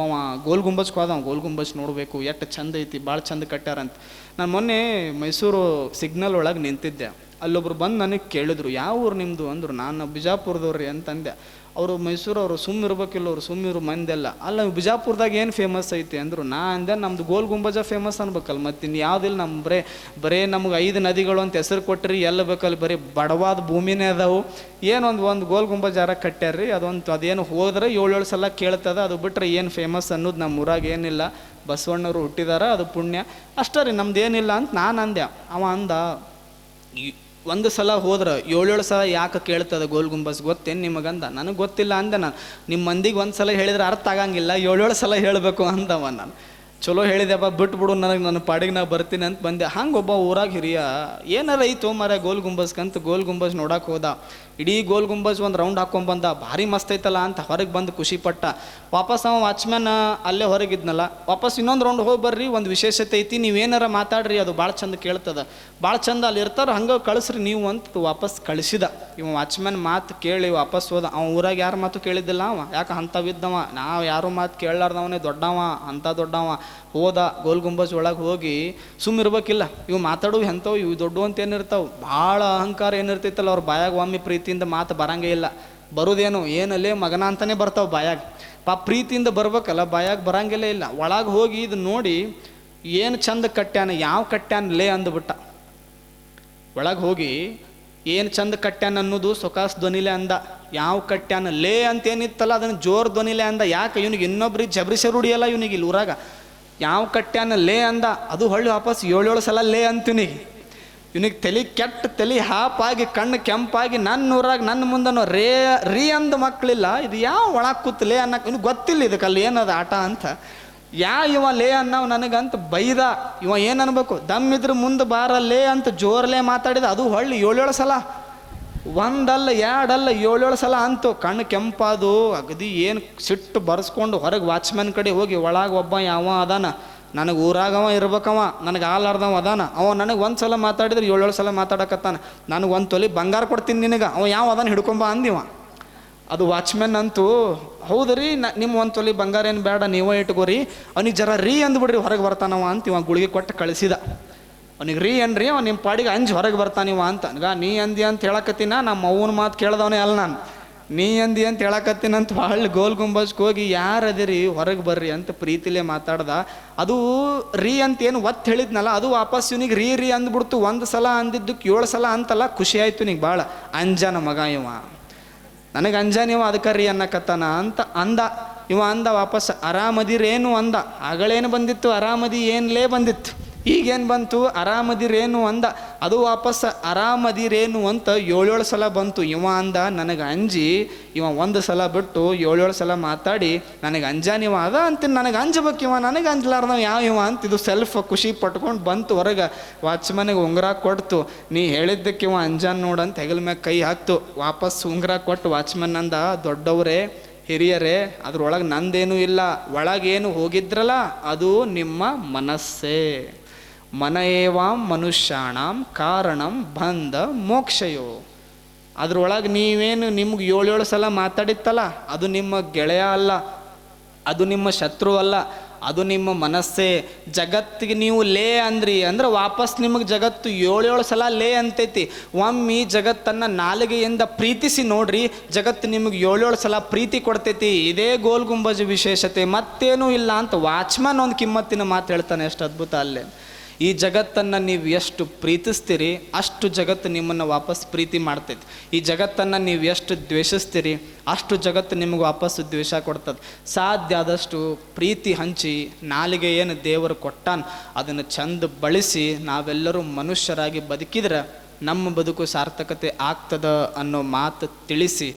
ಅವ ಗೋಲ್ ಗುಂಬಜ್ಗೆ ಹೋದ ಗೋಲ್ ಗುಂಬಜ್ ನೋಡಬೇಕು ಎಷ್ಟು ಚಂದ ಐತಿ, ಭಾಳ ಚಂದ ಕಟ್ಟ್ಯಾರಂತ. ನಾನು ಮೊನ್ನೆ ಮೈಸೂರು ಸಿಗ್ನಲ್ ಒಳಗೆ ನಿಂತಿದ್ದೆ. ಅಲ್ಲೊಬ್ರು ಬಂದು ನನಗೆ ಕೇಳಿದ್ರು, ಯಾವ ಊರು ನಿಮ್ಮದು ಅಂದರು. ನಾನು ಬಿಜಾಪುರದವ್ರಿ ಅಂತಂದೆ. ಅವರು ಮೈಸೂರವರು ಸುಮ್ಮಿರ್ಬೇಕಿಲ್ಲ, ಅವ್ರು ಸುಮ್ಮಿರು ಮಂದೆಲ್ಲ. ಅಲ್ಲ ಬಿಜಾಪುರದಾಗ ಏನು ಫೇಮಸ್ ಐತಿ ಅಂದರು. ನಾ ಅಂದೆ ನಮ್ದು ಗೋಲ್ ಗುಂಬಜ ಫೇಮಸ್ ಅನ್ಬೇಕಲ್ಲ, ಮತ್ತು ಇನ್ನು ಯಾವುದಿಲ್ಲ. ನಮ್ಮ ಬರೇ ನಮ್ಗೆ 5 ನದಿಗಳು ಅಂತ ಹೆಸರು ಕೊಟ್ಟರಿ, ಎಲ್ಲ ಬೇಕಲ್ಲಿ ಬರೀ ಬಡವಾದ ಭೂಮಿನೇ ಅದಾವು. ಒಂದು ಗೋಲ್ ಗುಂಬಜ್ ಯಾರ ಕಟ್ಟ್ಯಾರ್ರಿ, ಅದೇನು ಹೋದ್ರೆ 7 ಸಲ ಕೇಳ್ತದ. ಅದು ಬಿಟ್ಟರೆ ಏನು ಫೇಮಸ್ ಅನ್ನೋದು ನಮ್ಮ ಊರಾಗ ಏನಿಲ್ಲ. ಬಸವಣ್ಣವರು ಹುಟ್ಟಿದಾರ, ಅದು ಪುಣ್ಯ ಅಷ್ಟೇ ರೀ, ನಮ್ದು ಏನಿಲ್ಲ ಅಂತ ನಾನು ಅಂದೆ. ಅವ ಅಂದ, ಒಂದು ಸಲ ಹೋದ್ರೆ 7 ಸಲ ಯಾಕೆ ಕೇಳ್ತದೆ ಗೋಲ್ ಗುಂಬಸ್ ಗೊತ್ತೇನು ನಿಮಗಂದ. ನನಗೆ ಗೊತ್ತಿಲ್ಲ ಅಂದೆ ನಾನು. ನಿಮ್ಮ ಮಂದಿಗೆ ಒಂದು ಸಲ ಹೇಳಿದ್ರೆ ಅರ್ಥ ಆಗಂಗಿಲ್ಲ, 7 ಸಲ ಹೇಳಬೇಕು ಅಂದವ. ನಾನು ಚಲೋ ಹೇಳಿದೆಪ್ಪ, ಬಿಟ್ಬಿಡು ನನಗೆ, ನನ್ನ ಪಾಡಿಗೆ ನಾ ಬರ್ತೀನಿ ಅಂತ ಬಂದೆ. ಹಂಗೆ ಒಬ್ಬ ಊರಾಗ ಹಿರಿಯ ಏನಾರ ಐತೋ ಮರ ಗೋಲ್ ಗುಂಬಸ್ಕಂತ ಗೋಲ್ ಗುಂಬಜ್ ನೋಡಕ್ಕೆ ಹೋದ. ಇಡೀ ಗೋಲ್ ಗುಂಬಜ್ ಒಂದು ರೌಂಡ್ ಹಾಕ್ಕೊಂಬಂದ. ಭಾರಿ ಮಸ್ತ್ ಐತಲ್ಲ ಅಂತ ಹೊರಗೆ ಬಂದು ಖುಷಿ ಪಟ್ಟ. ವಾಪಸ್ ಅವ ವಾಚ್ಮ್ಯಾನ್ ಅಲ್ಲೇ ಹೊರಗಿದ್ನಲ್ಲ, ವಾಪಸ್ ಇನ್ನೊಂದು ರೌಂಡ್ ಹೋಗಿ ಬರ್ರಿ, ಒಂದು ವಿಶೇಷತೆ ಐತಿ, ನೀವೇನಾರ ಮಾತಾಡ್ರಿ, ಅದು ಭಾಳ ಚಂದ ಕೇಳ್ತದ, ಭಾಳ ಚಂದ ಅಲ್ಲಿ ಇರ್ತಾರ, ಹಂಗೆ ಕಳಿಸ್ರಿ ನೀವು ಅಂತ ವಾಪಸ್ ಕಳಿಸಿದ. ಇವ ವಾಚ್ಮ್ಯಾನ್ ಮಾತು ಕೇಳಿ ವಾಪಸ್ ಹೋದ. ಅವ ಊರಾಗ ಯಾರ ಮಾತು ಕೇಳಿದ್ದಿಲ್ಲ ಅವ, ಯಾಕೆ ಅಂಥವಿದ್ದವ. ನಾವು ಯಾರು ಮಾತು ಕೇಳಲಾರ್ದವನೇ ದೊಡ್ಡವ, ಅಂಥ ದೊಡ್ಡವ. ಹೋದ ಗೋಲ್ ಗುಂಬಜ್ ಒಳಗೆ ಹೋಗಿ ಸುಮ್ಮಿರ್ಬೇಕಿಲ್ಲ. ಇವು ಮಾತಾಡೋವು ಎಂಥವು, ಇವು ದೊಡ್ಡ ಅಂತ ಏನಿರ್ತಾವೆ, ಭಾಳ ಅಹಂಕಾರ ಏನಿರ್ತೈತಲ್ಲ, ಅವ್ರ ಬಾಯಾಗ ಒಮ್ಮೆ ಪ್ರೀತಿಯಿಂದ ಮಾತು ಬರಂಗೇ ಇಲ್ಲ. ಬರೋದೇನು ಏನಲ್ಲೇ ಮಗನ ಅಂತಲೇ ಬರ್ತಾವೆ ಬಾಯಾಗ. ಪ್ರೀತಿಯಿಂದ ಬರ್ಬೇಕಲ್ಲ, ಬಾಯಾಗ ಬರಂಗಿಲ್ಲೇ ಇಲ್ಲ. ಒಳಗೆ ಹೋಗಿ ಇದು ನೋಡಿ, ಏನು ಚಂದ ಕಟ್ಟ್ಯಾನ, ಯಾವ ಕಟ್ಟ್ಯಾನ ಲೇ ಅಂದ್ಬಿಟ್ಟ. ಒಳಗೆ ಹೋಗಿ ಏನು ಚಂದ ಕಟ್ಟ್ಯಾನ ಅನ್ನೋದು ಸೊಕಾಸ್ ಧ್ವನಿಲೆ ಅಂದ. ಯಾವ ಕಟ್ಟ್ಯಾನ ಲೇ ಅಂತೇನಿತ್ತಲ್ಲ ಅದನ್ನು ಜೋರ್ ಧ್ವನಿಲೆ ಅಂದ. ಯಾಕೆ ಇವನಿಗೆ ಇನ್ನೊಬ್ರಿಗೆ ಜಬರಿಸ ರೂಢಿಯಲ್ಲ ಇವನಿಗೆ ಇಲ್ಲಿ ಊರಾಗ. ಯಾವ ಕಟ್ಟ್ಯಾನ ಲೇ ಅಂದ, ಅದು ಹೊಳ್ಳಿ ವಾಪಸ್ 7 ಸಲ ಲೇ ಅಂತೀನಿಗೆ. ಇವನಿಗೆ ತಲೆ ಹಾಪಾಗಿ ಕಣ್ಣು ಕೆಂಪಾಗಿ, ನನ್ನ ಊರಾಗ ನನ್ನ ಮುಂದನೋ ರೀ ಅಂದ ಮಕ್ಕಳಿಲ್ಲ. ಇದು ಯಾವ ಒಳಗೆ ಕೂತು ಲೇ ಅನ್ನಕ್ಕೆ ಇವ್ನಿಗೆ ಗೊತ್ತಿಲ್ಲ, ಇದಕ್ಕಲ್ಲಿ ಏನದ ಆಟ ಅಂತ. ಇವ ಲೇ ಅನ್ನವ್ ನನಗಂತ ಬೈದ. ಇವ ಏನು ಅನ್ಬೇಕು, ದಮ್ಮಿದ್ರೆ ಮುಂದೆ ಬಾರಲ್ಲೇ ಅಂತ ಜೋರ್ಲೇ ಮಾತಾಡಿದ. ಅದು ಹೊಳ್ಳಿ 7 ಸಲ, ಒಂದಲ್ಲ 2 ಅಲ್ಲ 7 ಸಲ ಅಂತು. ಕಣ್ಣು ಕೆಂಪಾದು ಅಗದಿ. ಏನು ಸಿಟ್ಟು ಬರ್ಸ್ಕೊಂಡು ಹೊರಗೆ ವಾಚ್ಮ್ಯಾನ್ ಕಡೆ ಹೋಗಿ, ಒಳಗೆ ಒಬ್ಬ ಯಾವ ಅದಾನ, ನನಗೆ ಊರಾಗವ ಇರ್ಬೇಕವ, ನನಗೆ ಆಲಾರ್ದವ ಅದಾನ, ಅವ ನನಗೆ 1 ಸಲ ಮಾತಾಡಿದ್ರೆ 7 ಸಲ ಮಾತಾಡಕತ್ತಾನ. ನನಗೆ 1 ತೊಲಿ ಬಂಗಾರ ಕೊಡ್ತೀನಿ ನಿನಗೆ, ಅವ ಯಾವ ಅದಾನ ಹಿಡ್ಕೊಂಬ ಅಂದಿವ. ಅದು ವಾಚ್ಮ್ಯಾನ್ ಅಂತೂ, ಹೌದು ರೀ, ನಿಮ್ಮ 1 ತೊಲಿ ಬಂಗಾರ ಏನು ಬೇಡ, ನೀವೇ ಇಟ್ಕೋರಿ, ಅವ್ನಿಗೆ ಜರ ರೀ ಅಂದ್ಬಿಡ್ರಿ ಹೊರಗೆ ಬರ್ತಾನವ ಅಂತ ಇವ ಗುಳಿಗೆ ಕೊಟ್ಟು ಕಳಿಸಿದ. ಅವ್ನಿಗೆ ರೀ ಅನ್ರಿ, ಅವ ನಿಮ್ಮ ಪಾಡಿಗೆ ಅಂಜು ಹೊರಗೆ ಬರ್ತಾನಿವ ಅಂತ. ನೀ ಅಂದಿ ಅಂತ ಹೇಳಕತ್ತೀನ, ನಮ್ಮ ಅವ್ವನ ಮಾತು ಕೇಳ್ದವನೇ ಅಲ್ಲ ನಾನು. ನೀ ಅಂದಿ ಅಂತ ಹೇಳಕತ್ತೀನಂತ ಹೊಳ್ಳಿ ಗೋಲ್ ಗುಂಬಜ್ಗೆ ಹೋಗಿ, ಯಾರು ಅದಿರಿ ಹೊರಗೆ ಬರ್ರಿ ಅಂತ ಪ್ರೀತಿಲೇ ಮಾತಾಡ್ದ. ಅದು ರೀ ಅಂತ ಏನು ಒತ್ತು ಹೇಳಿದ್ನಲ್ಲ, ಅದು ವಾಪಸ್ ಇವನಿಗೆ ರೀ ಅಂದ್ಬಿಡ್ತು. 1 ಸಲ ಅಂದಿದ್ದಕ್ಕೆ 7 ಸಲ ಅಂತಲ್ಲ, ಖುಷಿ ಆಯ್ತು ನಿಗೆ ಭಾಳ. ಅಂಜಾನ ಮಗ ಇವ, ನನಗೆ ಅಂಜಾನಿವ, ಅದಕ್ಕೆ ರೀ ಅನ್ನಕತ್ತಾನ ಅಂತ ಅಂದ. ಇವ ಅಂದ ವಾಪಸ್, ಆರಾಮದಿರೇನು ಅಂದ. ಆಗಳೇನು ಬಂದಿತ್ತು, ಆರಾಮದಿ ಏನ್ಲೇ ಬಂದಿತ್ತು. ಈಗೇನು ಬಂತು, ಆರಾಮದಿರೇನು ಅಂದ. ಅದು ವಾಪಸ್ ಆರಾಮದಿರೇನು ಅಂತ 7 ಸಲ ಬಂತು. ಇವ ಅಂದ, ನನಗೆ ಅಂಜಿ ಇವ 1 ಸಲ ಬಿಟ್ಟು 7 ಸಲ ಮಾತಾಡಿ ನನಗೆ ಅಂಜಾನಿವ ಅದ ಅಂತೀನಿ. ನನಗೆ ಅಂಜಬೇಕು ಇವ, ನನಗೆ ಅಂಜಲಾರ್ದವ ಯಾವ ಇವ ಅಂತ ಇದು ಸೆಲ್ಫ್ ಖುಷಿ ಪಟ್ಕೊಂಡು ಬಂತು ಹೊರಗೆ. ವಾಚ್ಮನಿಗೆ ಉಂಗುರ ಕೊಡ್ತು. ನೀ ಹೇಳಿದ್ದಕ್ಕೆ ಇವ ಅಂಜಾನ್ ನೋಡಂತ ಹೆಗಲ ಮ್ಯಾಗ ಕೈ ಹಾಕ್ತು. ವಾಪಸ್ ಉಂಗುರ ಕೊಟ್ಟು ವಾಚ್ಮನ್ ಅಂದ, ದೊಡ್ಡವರೇ ಹಿರಿಯರೇ, ಅದ್ರೊಳಗೆ ನಂದೇನೂ ಇಲ್ಲ, ಒಳಗೇನು ಹೋಗಿದ್ರಲ್ಲ ಅದು ನಿಮ್ಮ ಮನಸ್ಸೇ. ಮನ ಏವಾಂ ಮನುಷ್ಯಾಣಂ ಕಾರಣಂ ಬಂಧ ಮೋಕ್ಷಯೋ. ಅದ್ರೊಳಗೆ ನೀವೇನು ನಿಮ್ಗೆ 7 ಸಲ ಮಾತಾಡಿತ್ತಲ್ಲ, ಅದು ನಿಮ್ಮ ಗೆಳೆಯ ಅಲ್ಲ, ಅದು ನಿಮ್ಮ ಶತ್ರು ಅಲ್ಲ, ಅದು ನಿಮ್ಮ ಮನಸ್ಸೇ. ಜಗತ್ತಿಗೆ ನೀವು ಲೇ ಅಂದ್ರಿ ಅಂದ್ರೆ ವಾಪಸ್ ನಿಮಗೆ ಜಗತ್ತು 7 ಸಲ ಲೇ ಅಂತೈತಿ. ಒಮ್ಮೆ ಜಗತ್ತನ್ನು ನಾಲಿಗೆಯಿಂದ ಪ್ರೀತಿಸಿ ನೋಡ್ರಿ, ಜಗತ್ತು ನಿಮಗೆ 7 ಸಲ ಪ್ರೀತಿ ಕೊಡ್ತೈತಿ. ಇದೇ ಗೋಲ್ ಗುಂಬಜ್ ವಿಶೇಷತೆ, ಮತ್ತೇನೂ ಇಲ್ಲ ಅಂತ ವಾಚ್ಮನ್ ಒಂದು ಕಿಮ್ಮತ್ತಿನ ಮಾತು ಹೇಳ್ತಾನೆ. ಎಷ್ಟು ಅದ್ಭುತ ಅಲ್ಲೇ. ಈ ಜಗತ್ತನ್ನು ನೀವು ಎಷ್ಟು ಪ್ರೀತಿಸ್ತೀರಿ ಅಷ್ಟು ಜಗತ್ತು ನಿಮ್ಮನ್ನು ವಾಪಸ್ ಪ್ರೀತಿ ಮಾಡ್ತೈತಿ. ಈ ಜಗತ್ತನ್ನು ನೀವು ಎಷ್ಟು ದ್ವೇಷಿಸ್ತೀರಿ ಅಷ್ಟು ಜಗತ್ತು ನಿಮಗೆ ವಾಪಸ್ ದ್ವೇಷ ಕೊಡ್ತದೆ. ಸಾಧ್ಯ ಆದಷ್ಟು ಪ್ರೀತಿ ಹಂಚಿ, ನಾಲಿಗೆ ಏನು ದೇವರು ಕೊಟ್ಟಾನ ಅದನ್ನು ಚಂದ ಬಳಸಿ ನಾವೆಲ್ಲರೂ ಮನುಷ್ಯರಾಗಿ ಬದುಕಿದ್ರೆ ನಮ್ಮ ಬದುಕು ಸಾರ್ಥಕತೆ ಆಗ್ತದ ಅನ್ನೋ ಮಾತು ತಿಳಿಸಿ